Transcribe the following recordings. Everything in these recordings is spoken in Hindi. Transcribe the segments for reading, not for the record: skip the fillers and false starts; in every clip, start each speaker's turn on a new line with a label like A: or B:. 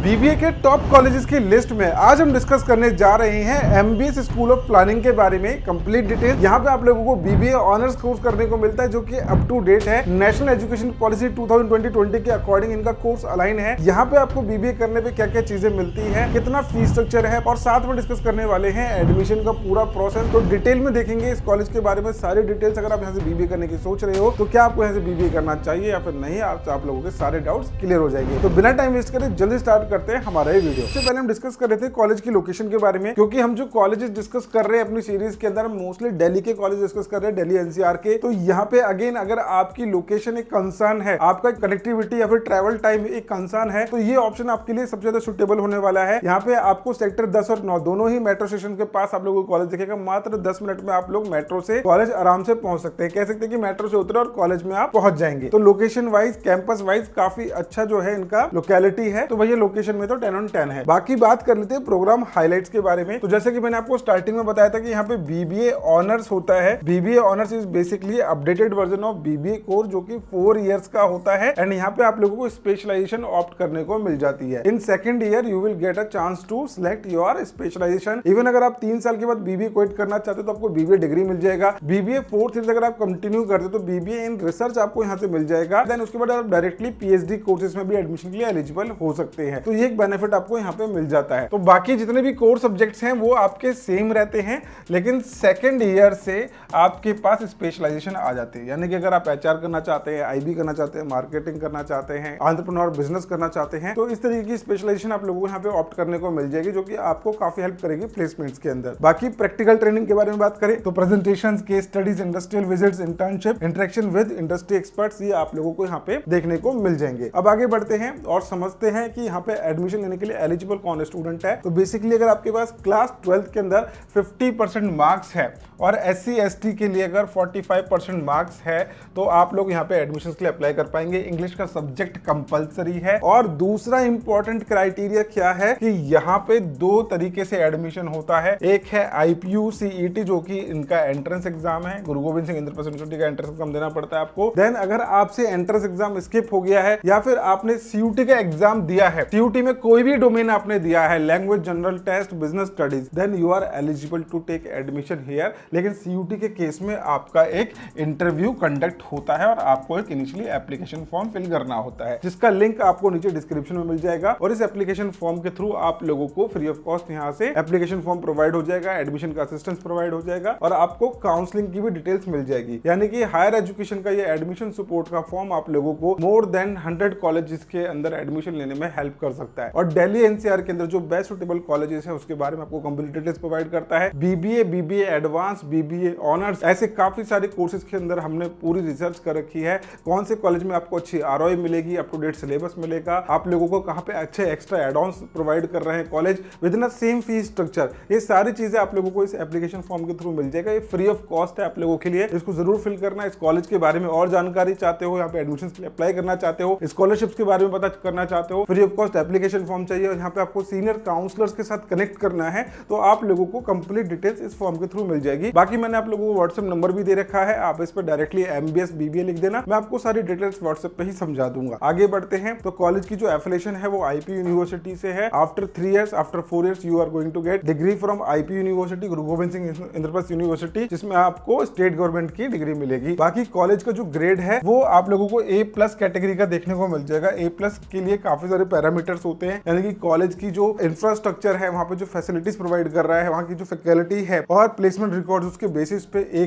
A: बीबीए के टॉप कॉलेजेस की लिस्ट में आज हम डिस्कस करने जा रहे हैं एमबीएस स्कूल ऑफ प्लानिंग के बारे में कंप्लीट डिटेल। यहाँ पे आप लोगों को बीबीए ऑनर्स कोर्स करने को मिलता है जो कि अप टू डेट है। नेशनल एजुकेशन पॉलिसी 2020 के अकॉर्डिंग इनका कोर्स अलाइन है। यहाँ पे आपको बीबीए करने पे क्या क्या चीजें मिलती है, कितना फीस स्ट्रक्चर है और साथ में डिस्कस करने वाले हैं एडमिशन का पूरा प्रोसेस। तो डिटेल में देखेंगे इस कॉलेज के बारे में सारी डिटेल्स। अगर आप यहाँ से बीबीए करने की सोच रहे हो तो क्या आपको यहाँ से बीबीए करना चाहिए या फिर नहीं, आप लोगों के सारे डाउट्स क्लियर हो जाएंगे। तो बिना टाइम वेस्ट करे जल्दी स्टार्ट करते हैं हमारा ये वीडियो। सबसे पहले हम डिस्कस कर रहे थे कॉलेज की लोकेशन के बारे में, क्योंकि हम जो कॉलेजेस डिस्कस कर रहे हैं अपनी सीरीज के अंदर मोस्टली दिल्ली के कॉलेज डिस्कस कर रहे हैं, दिल्ली एनसीआर के। तो यहाँ पे अगेन अगर आपकी लोकेशन एक कंसर्न है, आपका कनेक्टिविटी या फिर ट्रैवल टाइम एक कंसर्न है, तो ये ऑप्शन आपके लिए सबसे ज्यादा सुटेबल होने वाला है। यहाँ पे आपको सेक्टर 10 और 9 दोनों ही मेट्रो स्टेशन के पास आप लोगों को कॉलेज दिखेगा। मात्र 10 मिनट में आप लोग मेट्रो से कॉलेज आराम से पहुंच सकते हैं। कह सकते हैं कि मेट्रो से उतरे और कॉलेज में आप पहुंच जाएंगे। तो लोकेशन वाइज, कैंपस वाइज काफी अच्छा जो है इनका लोकेलिटी है। तो भैया लोकेशन में तो 10 on 10 है। बाकी बात कर लेते हैं प्रोग्राम हाइलाइट्स के बारे में। तो जैसे कि मैंने आपको स्टार्टिंग में बताया था कि यहाँ पे बीबीए ऑनर्स होता है। BBA honours is basically updated version of BBA course जो कि 4 इयर्स का होता है। एंड यहाँ पे आप लोगों को स्पेशलाइजेशन ऑप्ट करने को मिल जाती है। In second year you will get a chance to select your specialization. Even अगर आप 3 साल के बाद बीबीए क्विट करना चाहते हो तो आपको बीबीए डिग्री मिल जाएगा। बीबीए 4th ईयर अगर आप कंटिन्यू करते हो तो बीबीए इन रिसर्च आपको यहाँ से मिल जाएगा। देन उसके बाद आप डायरेक्टली पीएचडी कोर्सेज में भी एडमिशन के लिए एलिजिबल हो सकते हैं। तो ये एक बेनिफिट आपको यहाँ पे मिल जाता है। तो बाकी जितने भी कोर सब्जेक्ट्स हैं वो आपके सेम रहते हैं, लेकिन सेकंड ईयर से आपके पास स्पेशलाइजेशन आ जाती है। यानी कि अगर आप एचआर करना चाहते हैं, आईबी करना चाहते हैं, मार्केटिंग करना चाहते हैं, एंटरप्रेन्योर बिजनेस करना चाहते हैं, तो इस तरीके की स्पेशलाइजेशन आप लोगों को यहाँ पे ऑप्ट करने को मिल जाएगी, जो कि आपको काफी हेल्प करेगी प्लेसमेंट्स के अंदर। बाकी प्रैक्टिकल ट्रेनिंग के बारे में बात करें तो presentations, case studies, industrial visits, internship, interaction with industry experts, ये आप लोगों को यहाँ पे देखने को मिल जाएंगे। अब आगे बढ़ते हैं और समझते हैं कि यहाँ पे एडमिशन लेने के लिए एलिजिबल कौन स्टूडेंट है। तो बेसिकली अगर आपके पास क्लास 12th के अंदर 50% मार्क्स है और एससी एसटी के लिए अगर 45% मार्क्स है तो आप लोग यहाँ पे एडमिशन के लिए अप्लाई कर पाएंगे। इंग्लिश का सब्जेक्ट कंपलसरी है। और दूसरा इंपॉर्टेंट क्राइटेरिया क्या है कि यहाँ पे 2 तरीके से एडमिशन होता है। एक है आईपीयू सीईटी जो कि इनका एंट्रेंस एग्जाम है, गुरु गोविंद सिंह इंद्रप्रस्थ यूनिवर्सिटी का एंट्रेंस एग्जाम देना पड़ता है आपको। देन अगर आपसे एंट्रेंस एग्जाम स्किप हो गया है या फिर आपने सीयूटी का एग्जाम दिया है, सीयूटी में कोई भी डोमेन आपने दिया है, language, general test, business studies, then you are eligible to take admission here. लेकिन सीयूटी के केस में आपका एक इंटरव्यू कंडक्ट होता है और आपको एक इनिशियली एप्लीकेशन फॉर्म फिल करना होता है, जिसका लिंक आपको नीचे डिस्क्रिप्शन में मिल जाएगा। और इस एप्लीकेशन फॉर्म के थ्रू आप लोगों को फ्री ऑफ कॉस्ट यहाँ से एप्लीकेशन फॉर्म प्रोवाइड हो जाएगा, एडमिशन का असिस्टेंस प्रोवाइड हो जाएगा और आपको काउंसलिंग की भी डिटेल्स मिल जाएगी। यानी कि हायर एजुकेशन का ये एडमिशन सपोर्ट का फॉर्म आप लोगों को मोर देन 100 कॉलेजेस के अंदर एडमिशन लेने में हेल्प कर सकता है। और दिल्ली एनसीआर के अंदर जो बेस्ट सुटेबल कॉलेजेस है उसके बारे में आपको कंप्लीट डिटेल्स प्रोवाइड करता है। BBA, BBA advance, BBA honours, ऐसे काफी सारे कोर्सेज के अंदर हमने पूरी रिसर्च कर रखी है। कौन से कॉलेज में आपको अच्छी आरओई मिलेगी, अप टू डेट सिलेबस मिलेगा, आप लोगों को कहां पे अच्छे एक्स्ट्रा एड-ऑन्स प्रोवाइड कर रहे हैं college with in same fees structure, ये सारी चीजें आप लोगों को इस एप्लीकेशन फॉर्म के थ्रू मिल जाएगा। ये फ्री ऑफ कॉस्ट है आप लोगों के लिए, इसको जरूर फिल करना। इस कॉलेज के बारे में और जानकारी चाहते हो, यहाँ पे एडमिशन के लिए अप्लाई करना चाहते हो, स्कॉलरशिप्स के बारे में पता करना चाहते हो, free of cost application form चाहिए और यहाँ पे आपको सीनियर काउंसलर्स के साथ कनेक्ट करना है, तो आप लोगों को कंप्लीट डिटेल्स इस फॉर्म के थ्रू मिल जाएगी। बाकी मैंने आप लोगों को व्हाट्सएप नंबर भी दे रखा है, आप इस पर डायरेक्टली एमबीएस बीबीए लिख देना, मैं आपको सारी डिटेल्स व्हाट्सएप पे ही समझा दूंगा। आगे बढ़ते हैं तो कॉलेज की जो एफिलिएशन है वो आईपी यूनिवर्सिटी से है। After 3 years, after 4 years you are going to get degree from IP university, Guru Gobind Singh Indraprastha university, जिसमें आपको स्टेट गवर्नमेंट की डिग्री मिलेगी। बाकी कॉलेज का जो ग्रेड है वो आप लोगों को A+ कैटेगरी का देखने को मिल जाएगा। A+ के लिए काफी सारे पैरामीटर्स होते हैं, यानी कि कॉलेज की जो इंफ्रास्ट्रक्चर है, वहां पे जो फैसिलिटीज प्रोवाइड कर रहा है, वहां की जो फैकल्टी है और प्लेसमेंट रिकॉर्ड्स, उसके बेसिस पे A+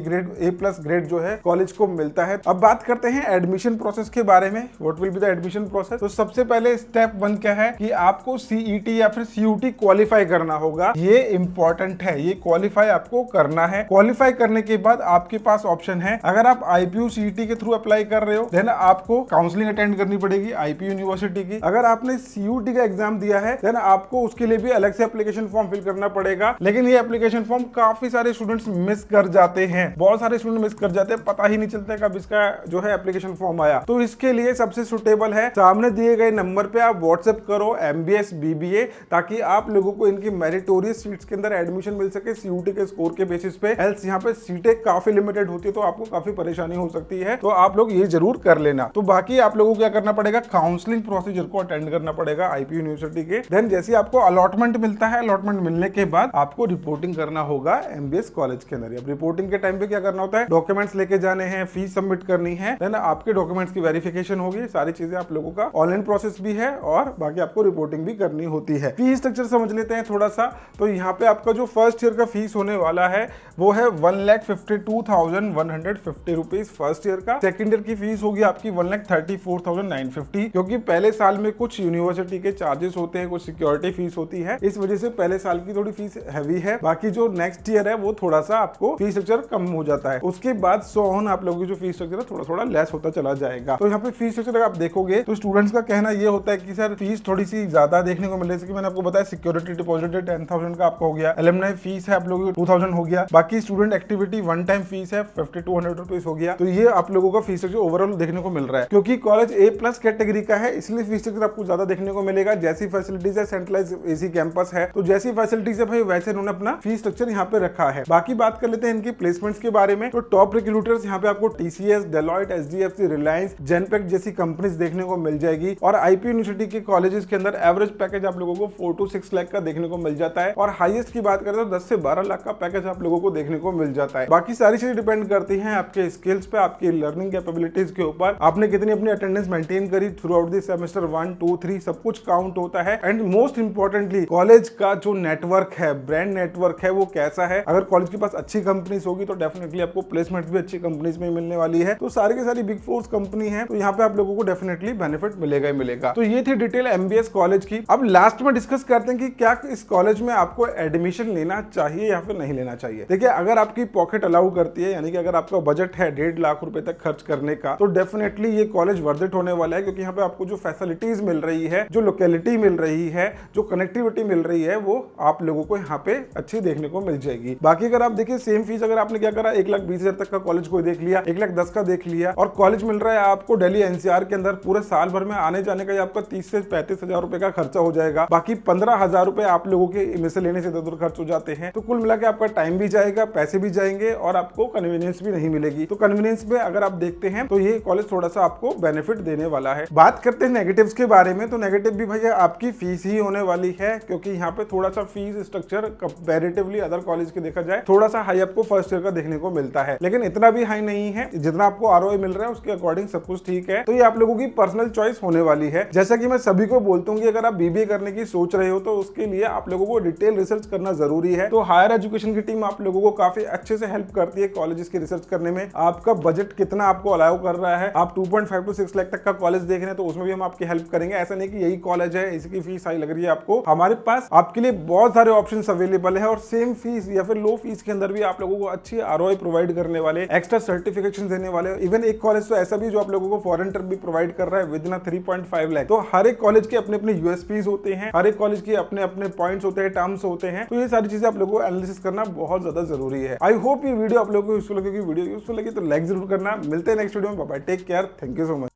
A: ग्रेड जो है कॉलेज को मिलता है। अब बात करते हैं एडमिशन प्रोसेस के बारे में। What will be the admission process? तो सबसे पहले स्टेप 1 क्या है कि आपको सीईटी या फिर सीयूटी क्वालिफाई करना होगा। ये इंपॉर्टेंट है, ये क्वालिफाई आपको करना है। क्वालिफाई करने के बाद आपके पास ऑप्शन है, अगर आप आईपीयू सीईटी के थ्रू अप्लाई कर रहे हो देन आपको काउंसलिंग अटेंड करनी पड़ेगी आईपी यूनिवर्सिटी की। अगर आपने सीयूटी का एग्जाम दिया है देन आपको उसके लिए भी अलग से एप्लीकेशन फॉर्म फिल करना पड़ेगा। लेकिन ये एप्लीकेशन फॉर्म काफी सारे स्टूडेंट्स मिस कर जाते हैं, बहुत सारे स्टूडेंट मिस कर जाते हैं, पता ही नहीं चलता कब इसका जो है एप्लीकेशन फॉर्म आया। तो इसके लिए सबसे सुटेबल है, सामने दिए गए नंबर पे आप व्हाट्सएप करो एमबीएस बीबीए, ताकि आप लोगों को इनकी मेरिटोरियस सीट्स के अंदर एडमिशन मिल सके सीयूटी के स्कोर के बेसिस पे। एल्स यहाँ पे सीटें काफी लिमिटेड होती है तो आपको काफी परेशानी हो सकती है, तो आप लोग ये जरूर कर लेना। तो बाकी आप लोगों को क्या करना पड़ेगा, काउंसलिंग प्रोसीजर को अटेंड करना पड़ेगा। आईपी यूनिवर्सिटी के। देन जैसे आपको अलॉटमेंट मिलता है, अलॉटमेंट मिलने के बाद आपको रिपोर्टिंग करना होगा एमबीएस कॉलेज के अंदर। अब रिपोर्टिंग के टाइम पे क्या करना होता है, डॉक्यूमेंट्स लेके जाने हैं, फीस सबमिट करनी है, देन आपके डॉक्यूमेंट्स की वेरिफिकेशन होगी, सारी चीजें आप लोगों का ऑनलाइन प्रोसेस भी है और बाकी आपको रिपोर्टिंग भी करनी होती है। फीस स्ट्रक्चर समझ लेते हैं थोड़ा सा। तो यहाँ पे आपका जो फर्स्ट ईयर का फीस होने वाला है वो है 1,52,150 रुपीज फर्स्ट ईयर का। सेकंड ईयर की फीस होगी आपकी 1,34,950, क्योंकि पहले साल में कुछ यूनिवर्सिटी के चार्जेस होते हैं, कुछ सिक्योरिटी फीस होती है, इस वजह से पहले साल की थोड़ी फीस हैवी है। बाकी जो नेक्स्ट ईयर है वो थोड़ा सा आपको फीस स्ट्रक्चर कम हो जाता है। उसके बाद सोन आप लोगों की जो फीस स्ट्रक्चर है थोड़ा थोड़ा लेस होता चला जाएगा। तो यहाँ पे फीस स्ट्रक्चर आप देखोगे तो स्टूडेंट्स का कहना ये होता है कि सर फीस थोड़ी सी ज्यादा देखने को मिल रही है। जैसे कि मैंने आपको बताया सिक्योरिटी डिपॉजिट 10,000 का आपका हो गया, एलुमनाई फीस है आप लोगों की 2,000 हो गया, बाकी student activity one time fees है 5,200 रुपीज हो गया। तो ये आप लोगों का फीस स्ट्रक्चर ओवरऑल देखने को मिल रहा है। क्योंकि कॉलेज A+ कैटेगरी का है इसलिए फीस स्ट्रक्चर आपको ज्यादा देखने को मिलेगा। जैसी फैसिलिटीज है, सेंट्रलाइज एसी कैंपस है, तो जैसी फैसिलिटीज है भाई वैसे इन्होंने अपना फीस स्ट्रक्चर यहाँ पे रखा है। बाकी बात कर लेते हैं इनकी प्लेसमेंट्स के बारे में। तो टॉप रिक्रूटर्स यहाँ पे आपको TCS, डेलॉयट, SDFC, रिलायंस, जेनपेक जैसी कंपनीज देखने को मिल जाएगी। और आईपी यूनिवर्सिटी के कॉलेजेस के अंदर एवरेज पैकेज आप लोगों को 4 to 6 लाख का देखने को मिल जाता है और हाईएस्ट की बात करें तो 10 से 12 लाख का पैकेज आप लोगों को देखने को मिल जाता है। बाकी सारी चीजें डिपेंड करती हैं आपके स्किल्स पे, आपकी लर्निंग कैपेबिलिटीज के ऊपर, आपने कितनी अपनी अटेंडेंस मेंटेन करी थ्रू आउट द सेमेस्टर 1, 2, 3 सब कुछ काउंट होता है। एंड मोस्ट इंपॉर्टेंटली कॉलेज का जो नेटवर्क है, ब्रांड नेटवर्क है, वो कैसा है। अगर कॉलेज के पास अच्छी कंपनीज होगी तो डेफिनेटली आपको प्लेसमेंट भी अच्छी कंपनीज में मिलने वाली है। तो सारी की सारी बिग फोर्स कंपनी है, तो यहाँ पे आप लोगों को डेफिनेटली बेनिफिट मिलेगा ही मिलेगा। तो ये थी डिटेल एमबीएस कॉलेज की। अब लास्ट में डिस्कस करते हैं कि क्या इस कॉलेज में आपको एडमिशन लेना चाहिए या फिर नहीं लेना चाहिए। देखिए अगर आपकी पॉकेट अलाउ करती है, यानी कि अगर आपका बजट है 1.5 लाख रुपए तक खर्च करने का, तो डेफिनेटली ये कॉलेज वर्थ इट होने वाला है। क्योंकि यहाँ पे आपको जो फैसिलिटीज मिल रही है, जो लोकेलिटी मिल रही है, जो कनेक्टिविटी मिल रही है, वो आप लोगों को यहाँ पे अच्छी देखने को मिल जाएगी। बाकी अगर आप देखिए सेम फीस अगर आपने क्या करा 1,20,000 तक का कॉलेज कोई देख लिया, 1,10,000 का देख लिया, और कॉलेज मिल रहा है आपको दिल्ली NCR के अंदर, पूरे साल भर में आने जाने का आपका 30 से 35,000 रुपए का खर्चा हो जाएगा। बाकी 15,000 रुपए आप लोगों के मिसलेनियस से इधर खर्च हो जाते हैं। तो कुल मिला के आपका टाइम भी जाएगा, पैसे भी जाएंगे और आपको कन्वीनियंस भी नहीं मिलेगी। तो कन्वीनियंस में अगर आप देखते हैं तो ये कॉलेज थोड़ा सा आपको बेनिफिट देने वाला है। बात करते हैं नेगेटिव्स के बारे में। तो नेगेटिव भी भैया आपकी फीस ही होने वाली है, क्योंकि यहाँ पे थोड़ा सा fees structure comparatively other college के देखा जाए थोड़ा सा हाई आपको फर्स्ट ईयर का देखने को मिलता है, लेकिन इतना भी हाई नहीं है। जितना आपको ROI मिल रहा है उसके अकॉर्डिंग सब कुछ ठीक है। तो ये आप लोगों की पर्सनल चॉइस होने वाली है। जैसा कि मैं सभी को बोलता हूँ कि अगर आप BBA करने की सोच रहे हो तो उसके लिए आप लोगों को डिटेल रिसर्च करना जरूरी है। तो हायर एजुकेशन की टीम आप लोगों को काफी अच्छे से हेल्प करती है कॉलेजेस की रिसर्च करने में। आपका बजट कितना आपको अलाउ कर रहा है, आप 2.5 to 6 लाख तक का कॉलेज देख रहे हैं तो उसमें भी हम आपकी हेल्प करेंगे। ऐसा नहीं कि यही कॉलेज है, इसकी फीस हाई लग रही है आपको, हमारे पास आपके लिए बहुत सारे ऑप्शन अवेलेबल है। और सेम फीस या फिर लो फीस के अंदर भी आप लोगों को अच्छी ROI प्रोवाइड करने वाले, एक्स्ट्रा सर्टिफिकेशन देने वाले। इवन एक कॉलेज तो ऐसा भी जो आप लोगों को फॉरेन ट्रिप भी प्रोवाइड कर रहा है विद इन 3.5 लाख। तो हर एक कॉलेज के अपने अपने USPs होते हैं, हर एक कॉलेज के अपने अपने पॉइंट्स होते हैं, टर्म्स होते हैं। तो ये सारी चीजें आप लोगों को एनालिसिस करना बहुत ज्यादा जरूरी है। आई होप ये वीडियो आप लोगों को यूजफुल लगेगी। वीडियो यूजफुल लगी तो लाइक जरूर करना। मिलते हैं नेक्स्ट वीडियो में। Bye bye, take care, thank you so much.